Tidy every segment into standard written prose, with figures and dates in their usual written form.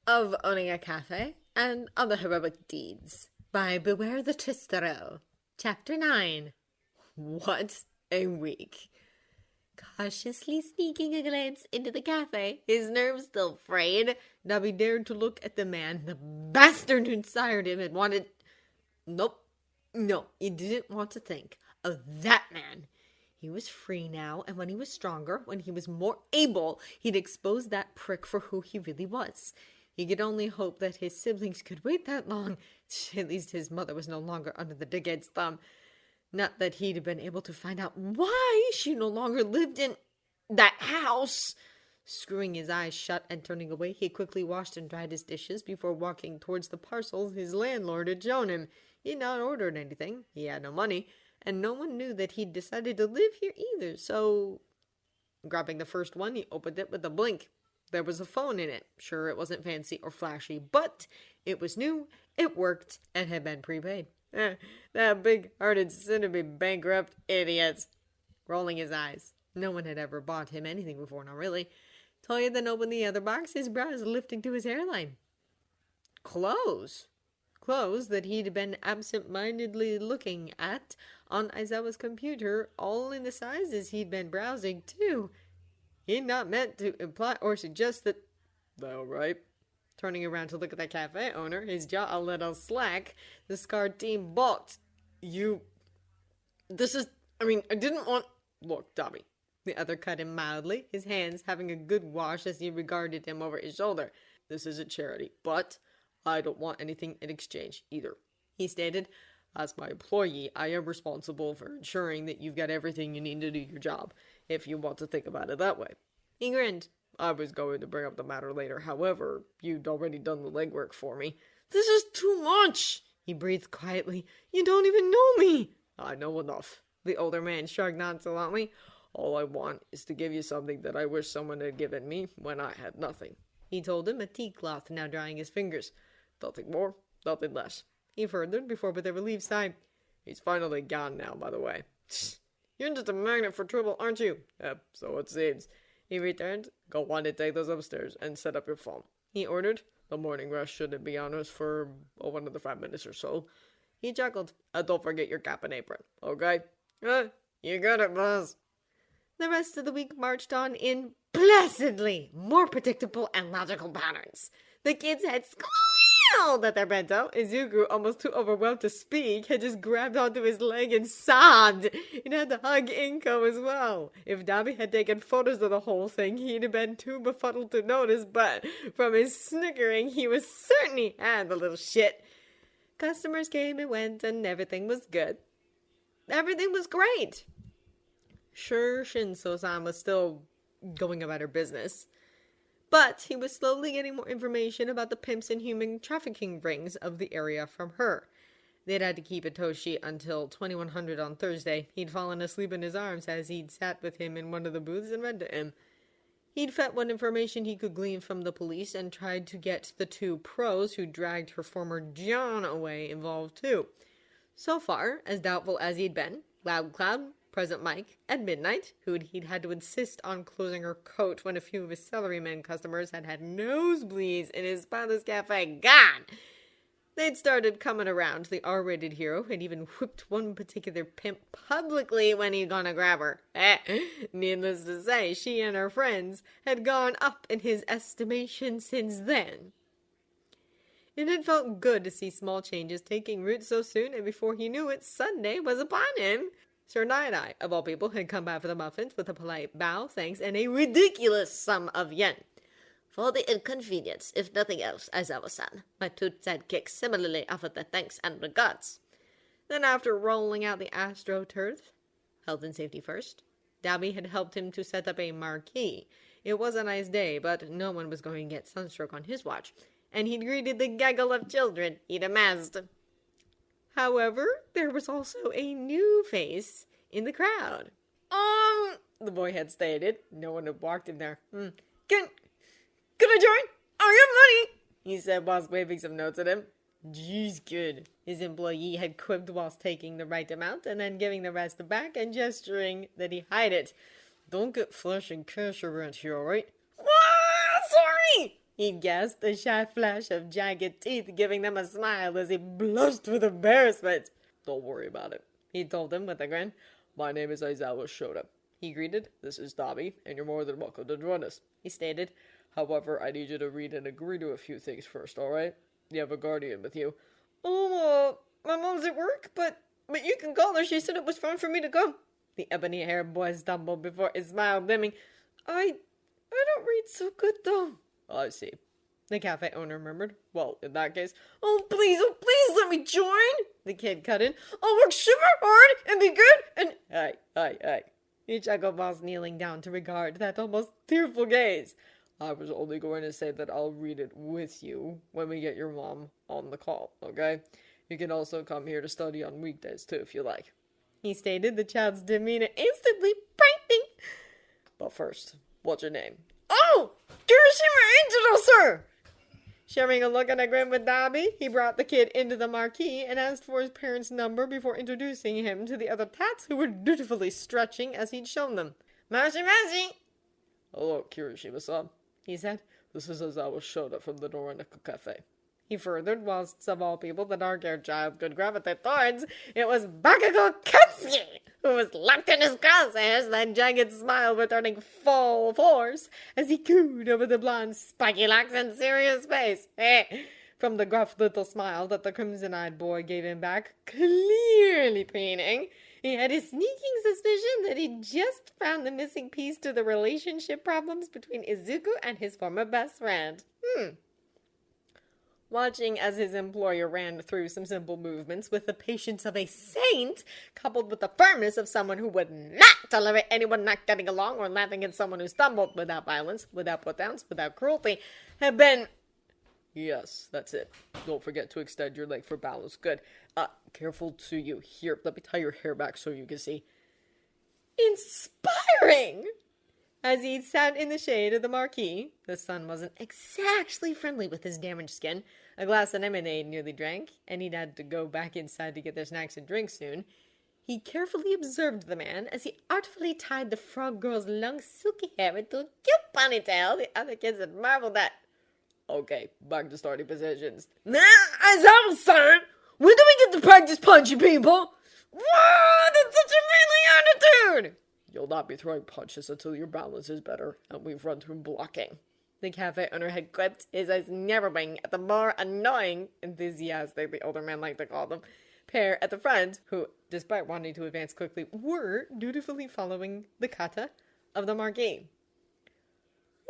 of owning a cafe and other heroic deeds by Beware the Tistero. Chapter 9. What a week. Cautiously sneaking a glance into the cafe, his nerves still frayed, Nobby dared to look at the man the bastard who'd sired him and wanted... Nope. No, he didn't want to think of that man. He was free now, and when he was stronger, when he was more able, he'd expose that prick for who he really was. He could only hope that his siblings could wait that long. At least his mother was no longer under the dickhead's thumb. Not that he'd been able to find out why she no longer lived in that house. Screwing his eyes shut and turning away, he quickly washed and dried his dishes before walking towards the parcels his landlord had shown him. He had not ordered anything. He had no money. And no one knew that he'd decided to live here either, so... Grabbing the first one, he opened it with a blink. There was a phone in it. Sure, it wasn't fancy or flashy, but it was new, it worked, and had been prepaid. That big-hearted soon-to-be bankrupt idiots. Rolling his eyes. No one had ever bought him anything before, not really. Toya then opened the other box, his brows lifting to his hairline. Clothes that he'd been absent-mindedly looking at on Aizawa's computer, all in the sizes he'd been browsing, too. He'd not meant to imply or suggest that... All right. Turning around to look at the cafe owner, his jaw a little slack, the scarred team balked. I didn't want... Look, Dobby. The other cut him mildly, his hands having a good wash as he regarded him over his shoulder. This is a charity, but... I don't want anything in exchange, either, he stated. As my employee, I am responsible for ensuring that you've got everything you need to do your job, if you want to think about it that way. He grinned. I was going to bring up the matter later, however, you'd already done the legwork for me. This is too much, he breathed quietly. You don't even know me. I know enough. The older man shrugged nonchalantly. All I want is to give you something that I wish someone had given me when I had nothing. He told him, a tea cloth now drying his fingers. Nothing more, nothing less. He furthered before with a relieved sigh. He's finally gone now, by the way. You're just a magnet for trouble, aren't you? So it seems. He returned. Go on and take those upstairs and set up your phone. He ordered. The morning rush shouldn't be on us for another 5 minutes or so. He chuckled. Don't forget your cap and apron, okay? You got it, boss. The rest of the week marched on in placidly more predictable and logical patterns. The kids had squealed at their bento. Izuku, almost too overwhelmed to speak, had just grabbed onto his leg and sobbed. It had to hug Inko as well. If Dabi had taken photos of the whole thing, he'd have been too befuddled to notice, but from his snickering, he was certain he had the little shit. Customers came and went, and everything was good. Everything was great. Sure, Shinso-san was still going about her business. But he was slowly getting more information about the pimps and human trafficking rings of the area from her. They'd had to keep Itoshi until 2100 on Thursday. He'd fallen asleep in his arms as he'd sat with him in one of the booths and read to him. He'd fed what information he could glean from the police and tried to get the two pros who dragged her former John away involved too. So far, as doubtful as he'd been, Loud Cloud, Present Mike, and Midnight, he'd had to insist on closing her coat when a few of his salaryman customers had nosebleeds in his spineless cafe gone. They'd started coming around. The R-rated hero had even whipped one particular pimp publicly when he'd gone to grab her. Needless to say, she and her friends had gone up in his estimation since then. It had felt good to see small changes taking root so soon, and before he knew it, Sunday was upon him. Sir Night-Eye, of all people, had come back for the muffins with a polite bow, thanks, and a ridiculous sum of yen. For the inconvenience, if nothing else, Aizawa-san. My two sidekicks similarly offered their thanks and regards. Then after rolling out the AstroTurf, health and safety first, Dabi had helped him to set up a marquee. It was a nice day, but no one was going to get sunstroke on his watch, and he'd greeted the gaggle of children he'd amassed. However, there was also a new face in the crowd. The boy had stated. No one had walked in there. Can I join? I have money, he said whilst waving some notes at him. Geez, good. His employee had quipped whilst taking the right amount and then giving the rest back and gesturing that he hide it. Don't get flesh and cash around here, alright? Sorry! He gasped, a shy flash of jagged teeth giving them a smile as he blushed with embarrassment. Don't worry about it, he told them with a grin. My name is Aizawa Shouta. He greeted. This is Dobby, and you're more than welcome to join us, he stated. However, I need you to read and agree to a few things first, alright? You have a guardian with you. Oh, my mom's at work, but you can call her. She said it was fine for me to come. The ebony-haired boy stumbled before his smile dimming. I don't read so good, though. I see, the cafe owner murmured. Well, in that case, oh, please let me join, the kid cut in. I'll work super hard and be good and... Hey, he chuckled whilst kneeling down to regard that almost tearful gaze. I was only going to say that I'll read it with you when we get your mom on the call, okay? You can also come here to study on weekdays, too, if you like, he stated, the child's demeanor instantly brightening. But first, what's your name? Oh, Kirishima Angel, sir! Sharing a look and a grin with Dobby, he brought the kid into the marquee and asked for his parents' number before introducing him to the other tats who were dutifully stretching as he'd shown them. Mashi! Hello, Kirishima-san, he said. This is Aizawa Shouta from the Noranico Cafe. He furthered, whilst of all people the dark-haired child could gravitate towards, it was Bakugo Katsuki, who was locked in his crosshairs, that jagged smile returning full force as he cooed over the blonde's spiky locks and serious face. From the gruff little smile that the crimson-eyed boy gave him back, clearly preening, he had a sneaking suspicion that he'd just found the missing piece to the relationship problems between Izuku and his former best friend. Watching as his employer ran through some simple movements with the patience of a saint, coupled with the firmness of someone who would not tolerate anyone not getting along or laughing at someone who stumbled without violence, without put-downs, without cruelty, had been... Yes, that's it. Don't forget to extend your leg for balance. Good. Careful to you. Here, let me tie your hair back so you can see. Inspiring! As he sat in the shade of the marquee, the sun wasn't exactly friendly with his damaged skin. A glass of lemonade nearly drank, and he'd had to go back inside to get their snacks and drinks soon. He carefully observed the man as he artfully tied the frog girl's long silky hair into a cute ponytail the other kids had marveled at. Okay, back to starting positions. Nah, Aizawa-san! When do we get to practice punching people? Whoa, that's such a manly attitude! You'll not be throwing punches until your balance is better, and we've run through blocking, the cafe owner had quipped, his eyes narrowing at the more annoying, enthusiastic, the older man liked to call them, pair at the front, who, despite wanting to advance quickly, were dutifully following the kata of the marquee.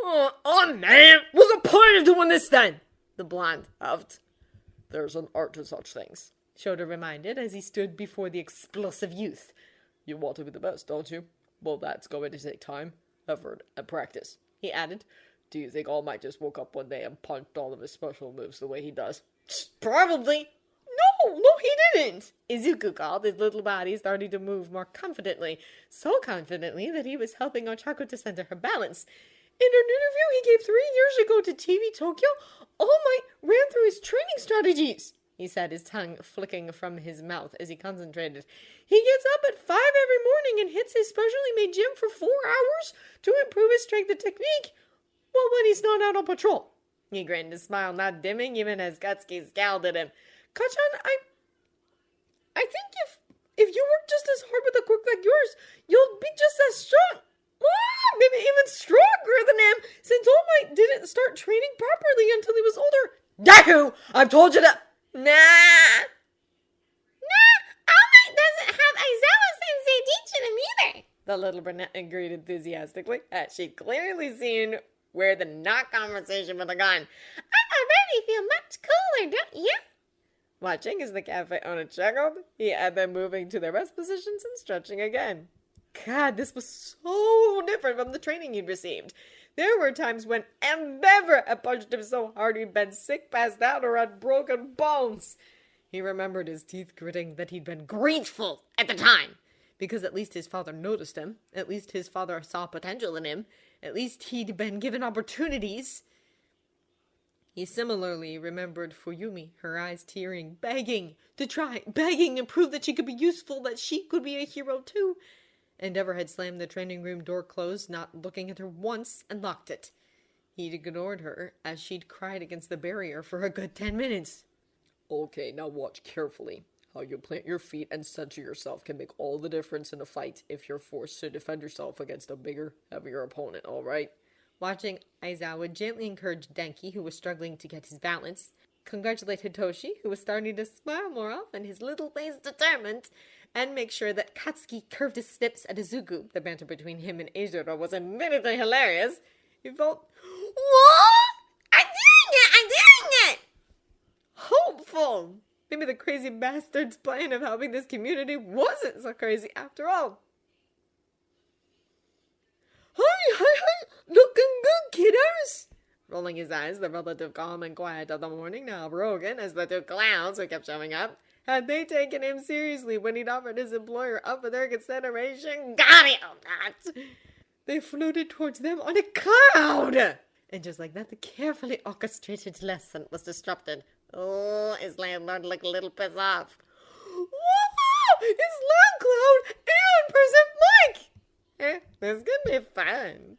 Oh man, what's the point of doing this then? The blonde huffed. There's an art to such things, Shouta reminded as he stood before the explosive youth. You want to be the best, don't you? Well, that's going to take time, effort, and practice, he added. Do you think All Might just woke up one day and punched all of his special moves the way he does? Probably. No, he didn't. Izuku called, his little body starting to move more confidently. So confidently that he was helping Ochako to center her balance. In an interview he gave 3 years ago to TV Tokyo, All Might ran through his training strategies, he said, his tongue flicking from his mouth as he concentrated. He gets up at 5 every morning and hits his specially made gym for 4 hours to improve his strength and technique. Well, when he's not out on patrol. He grinned, his smile not dimming even as Katsuki scowled at him. Kachan, I think if you work just as hard with a quirk like yours, you'll be just as strong. Maybe even stronger than him, since All Might didn't start training properly until he was older. Yahoo! I've told you that. Nah, All Might doesn't have Aizawa-sensei teaching him either, the little brunette agreed enthusiastically, as she'd clearly seen where the not conversation would have gone. I already feel much cooler, don't you? Watching as the cafe owner chuckled, he had them moving to their rest positions and stretching again. God, this was so different from the training he'd received. There were times when Endeavor had punched him so hard he'd been sick, passed out, or had broken bones. He remembered his teeth gritting that he'd been grateful at the time, because at least his father noticed him, at least his father saw potential in him, at least he'd been given opportunities. He similarly remembered Fuyumi, her eyes tearing, begging to try, begging to prove that she could be useful, that she could be a hero too. Endeavor had slammed the training room door closed, not looking at her once, and locked it. He'd ignored her as she'd cried against the barrier for a good 10 minutes. Okay, now watch carefully. How you plant your feet and center yourself can make all the difference in a fight if you're forced to defend yourself against a bigger, heavier opponent, alright? Watching Aizawa gently encourage Denki, who was struggling to get his balance, congratulate Hitoshi, who was starting to smile more often, his little face determined, and make sure that Katsuki curved his snips at Izuku. The banter between him and Eijiro was admittedly hilarious. He felt, "What? I'm doing it! I'm doing it!" Hopeful. Maybe the crazy bastard's plan of helping this community wasn't so crazy after all. Hi, looking good, kiddos. Rolling his eyes, the relative calm and quiet of the morning now broken as the two clowns who kept showing up. Had they taken him seriously when he'd offered his employer up for their consideration? God, I hope not. They floated towards them on a cloud. And just like that, the carefully orchestrated lesson was disrupted. Oh, his landlord looked a little pissed off. Whoa! It's Landcloud and Person Mike! This could be fun.